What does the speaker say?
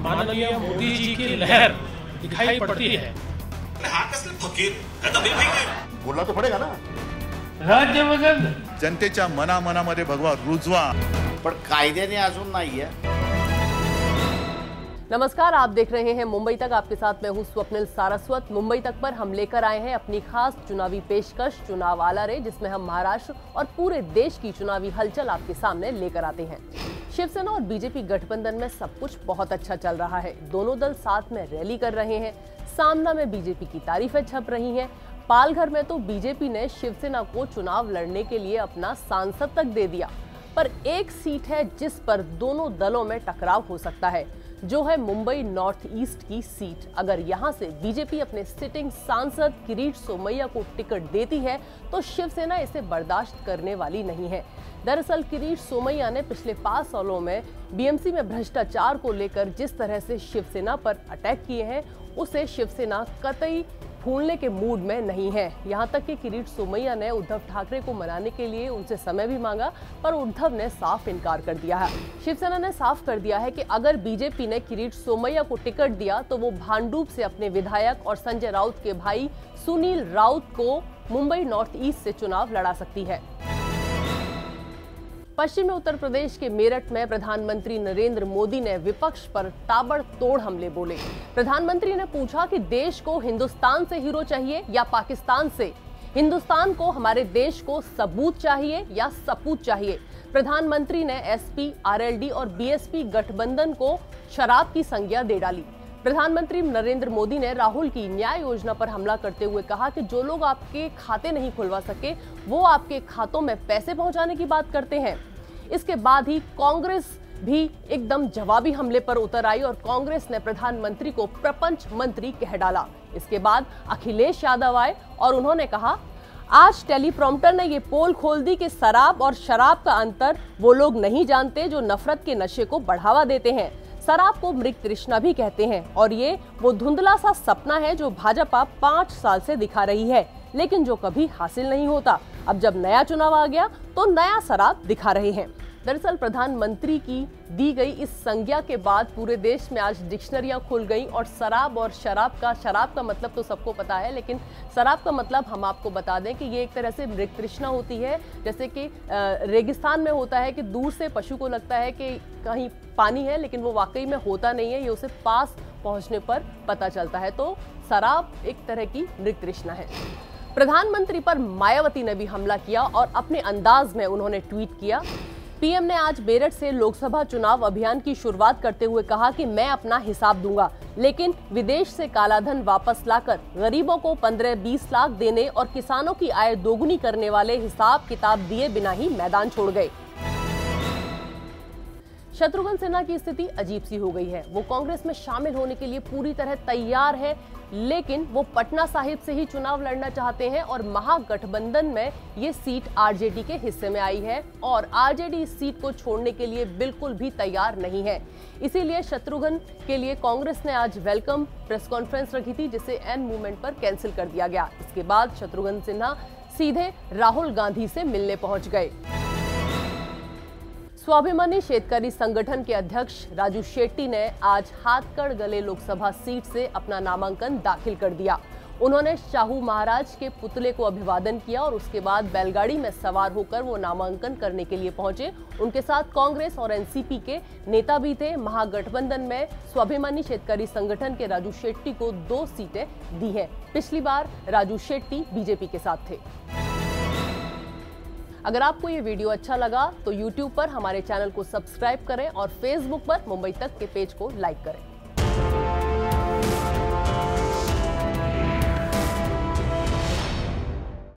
माननीय मोदी जी की लहर दिखाई पड़ती है। बोलना तो पडेगा ना। राज्य वगैरे जनतेच्या मनामध्ये भगवा रुजवा, पण कायद्याने अजून नाहीये। नमस्कार, आप देख रहे हैं मुंबई तक। आपके साथ मैं हूं स्वप्निल सारस्वत। मुंबई तक पर हम लेकर आए हैं अपनी खास चुनावी पेशकश चुनाव आला रे, जिसमें हम महाराष्ट्र और पूरे देश की चुनावी हलचल आपके सामने लेकर आते हैं। शिवसेना और बीजेपी गठबंधन में सब कुछ बहुत अच्छा चल रहा है। दोनों दल साथ में रैली कर रहे हैं। सामना में बीजेपी की तारीफें छप रही हैं। पालघर में तो बीजेपी ने शिवसेना को चुनाव लड़ने के लिए अपना सांसद तक दे दिया। पर एक सीट है जिस पर दोनों दलों में टकराव हो सकता है, जो है मुंबई नॉर्थ ईस्ट की सीट। अगर यहां से बीजेपी अपने सिटिंग सांसद किरीट सोमैया को टिकट देती है तो शिवसेना इसे बर्दाश्त करने वाली नहीं है। दरअसल किरीट सोमैया ने पिछले 5 सालों में बीएमसी में भ्रष्टाचार को लेकर जिस तरह से शिवसेना पर अटैक किए हैं, उसे शिवसेना कतई भूलने के मूड में नहीं है। यहां तक कि किरीट सोमैया ने उद्धव ठाकरे को मनाने के लिए उनसे समय भी मांगा, पर उद्धव ने साफ इनकार कर दिया है। शिवसेना ने साफ कर दिया है कि अगर बीजेपी ने किरीट सोमैया को टिकट दिया तो वो भांडुप से अपने विधायक और संजय राउत के भाई सुनील राउत को मुंबई नॉर्थ ईस्ट से चुनाव लड़ा सकती है। पश्चिमी उत्तर प्रदेश के मेरठ में प्रधानमंत्री नरेंद्र मोदी ने विपक्ष पर ताबड़तोड़ हमले बोले। प्रधानमंत्री ने पूछा कि देश को हिंदुस्तान से हीरो चाहिए या पाकिस्तान से। हिंदुस्तान को, हमारे देश को सबूत चाहिए या सपूत चाहिए। प्रधानमंत्री ने एसपी, आरएलडी और बीएसपी गठबंधन को शराब की संज्ञा दे डाली। प्रधानमंत्री नरेंद्र मोदी ने राहुल की न्याय योजना पर हमला करते हुए कहा कि जो लोग आपके खाते नहीं खुलवा सके, वो आपके खातों में पैसे पहुंचाने की बात करते हैं। इसके बाद ही कांग्रेस भी एकदम जवाबी हमले पर उतर आई और कांग्रेस ने प्रधानमंत्री को प्रपंच मंत्री कह डाला। इसके बाद अखिलेश यादव आए और उन्होंने कहा, आज टेलीप्रॉम्प्टर ने ये पोल खोल दी कि शराब और शराब का अंतर वो लोग नहीं जानते जो नफरत के नशे को बढ़ावा देते हैं। शराब को मृग तृष्णा भी कहते हैं और ये वो धुंधला सा सपना है जो भाजपा 5 साल से दिखा रही है, लेकिन जो कभी हासिल नहीं होता। अब जब नया चुनाव आ गया तो नया शराब दिखा रहे हैं। दरअसल प्रधानमंत्री की दी गई इस संज्ञा के बाद पूरे देश में आज डिक्शनरियां खुल गई और शराब का मतलब तो सबको पता है, लेकिन शराब का मतलब हम आपको बता दें कि ये एक तरह से मृग तृष्णा होती है। जैसे कि रेगिस्तान में होता है कि दूर से पशु को लगता है कि कहीं पानी है, लेकिन वो वाकई में होता नहीं है, ये उसे पास पहुंचने पर पता चलता है। तो शराब एक तरह की मृग तृष्णा है। प्रधानमंत्री पर मायावती ने भी हमला किया और अपने अंदाज में उन्होंने ट्वीट किया। पीएम ने आज मेरठ से लोकसभा चुनाव अभियान की शुरुआत करते हुए कहा कि मैं अपना हिसाब दूंगा, लेकिन विदेश से कालाधन वापस लाकर गरीबों को 15-20 लाख देने और किसानों की आय दोगुनी करने वाले हिसाब किताब दिए बिना ही मैदान छोड़ गए। शत्रुघ्न सिन्हा की स्थिति अजीब सी हो गई है। वो कांग्रेस में शामिल होने के लिए पूरी तरह तैयार है, लेकिन वो पटना साहिब से ही चुनाव लड़ना चाहते हैं और महागठबंधन में ये सीट आरजेडी के हिस्से में आई है और आरजेडी इस सीट को छोड़ने के लिए बिल्कुल भी तैयार नहीं है। इसीलिए शत्रुघ्न के लिए कांग्रेस ने आज वेलकम प्रेस कॉन्फ्रेंस रखी थी, जिसे एन मूवमेंट पर कैंसिल कर दिया गया। इसके बाद शत्रुघ्न सिन्हा सीधे राहुल गांधी से मिलने पहुंच गए। स्वाभिमानी शेतकरी संगठन के अध्यक्ष राजू शेट्टी ने आज हाथकड़गले लोकसभा सीट से अपना नामांकन दाखिल कर दिया। उन्होंने शाहू महाराज के पुतले को अभिवादन किया और उसके बाद बैलगाड़ी में सवार होकर वो नामांकन करने के लिए पहुंचे। उनके साथ कांग्रेस और एनसीपी के नेता भी थे। महागठबंधन में स्वाभिमानी शेतकरी संगठन के राजू शेट्टी को 2 सीटें दी हैं। पिछली बार राजू शेट्टी बीजेपी के साथ थे। अगर आपको ये वीडियो अच्छा लगा तो YouTube पर हमारे चैनल को सब्सक्राइब करें और Facebook पर मुंबई तक के पेज को लाइक करें।